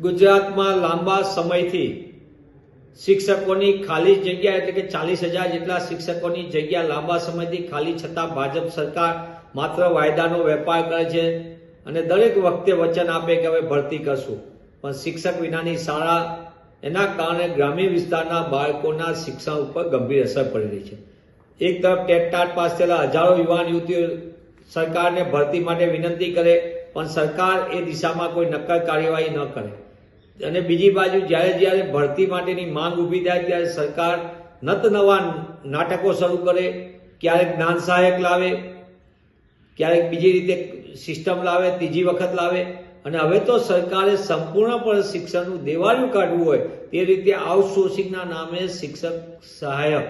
ગુજરાતમાં લાંબા સમયથી શિક્ષકોની ખાલી જગ્યા એટલે કે 40,000 જેટલા શિક્ષકોની જગ્યા લાંબા સમયથી ખાલી છતાં ભાજપ સરકાર માત્ર વાયદાનો વેપાર કરે છે અને દરેક વખતે વચન આપે કે હવે ભરતી કરશું, પણ શિક્ષક વિનાની શાળા, એના કારણે ગ્રામીણ વિસ્તારના બાળકોના શિક્ષણ ઉપર ગંભીર અસર પડી રહી છે। એક તરફ ટેટ પાસ થયેલા હજારો યુવાન યુવતીઓ સરકારને ભરતી માટે વિનંતી કરે, પણ સરકાર એ દિશામાં કોઈ નક્કર કાર્યવાહી ન કરે, અને બીજી બાજુ જ્યારે ભરતી માટેની માંગ ઊભી થાય ત્યારે સરકાર નત નવા નાટકો શરૂ કરે, ક્યારેક જ્ઞાન સહાયક લાવે, ક્યારેક બીજી રીતે સિસ્ટમ લાવે, ત્રીજી વખત લાવે, અને હવે તો સરકારે સંપૂર્ણપણે શિક્ષણનું દેવાળિયું કાઢવું હોય તે રીતે આઉટસોર્સિંગના નામે શિક્ષક સહાયક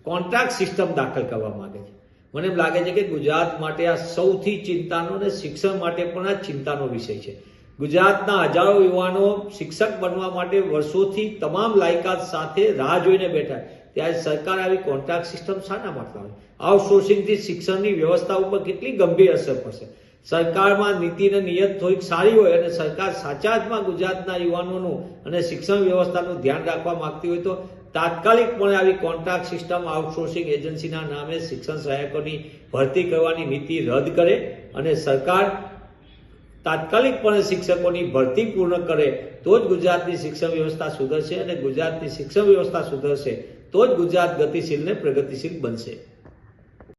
કોન્ટ્રાક્ટ સિસ્ટમ દાખલ કરવા માંગે છે। મને એમ લાગે છે કે ગુજરાત માટે આ સૌથી ચિંતાનો અને શિક્ષણ માટે પણ આ ચિંતાનો વિષય છે। ગુજરાતના હજારો યુવાનો શિક્ષક બનવા માટે વર્ષોથી તમામ લાયકાત સાથે રાહ જોઈને બેઠા, ત્યારે સરકાર આવી કોન્ટ્રાક્ટ સિસ્ટમ શાના માટે લાવે? આઉટસોર્સિંગથી શિક્ષણની વ્યવસ્થા ઉપર કેટલી ગંભીર અસર પડશે? સરકારમાં નીતિ અને નિયત થોડીક સારી હોય અને સરકાર સાચા અર્થમાં ગુજરાતના યુવાનોનું અને શિક્ષણ વ્યવસ્થાનું ધ્યાન રાખવા માંગતી હોય તો તાત્કાલિકપણે આવી કોન્ટ્રાક્ટ સિસ્ટમ, આઉટસોર્સિંગ એજન્સીના નામે શિક્ષણ સહાયકોની ભરતી કરવાની નીતિ રદ કરે અને સરકાર તાત્કાલિકપણે શિક્ષકોની ભરતી પૂર્ણ કરે, તો જ ગુજરાતની શિક્ષણ વ્યવસ્થા સુધરશે, અને ગુજરાતની શિક્ષણ વ્યવસ્થા સુધરશે તો જ ગુજરાત ગતિશીલ ને પ્રગતિશીલ બનશે।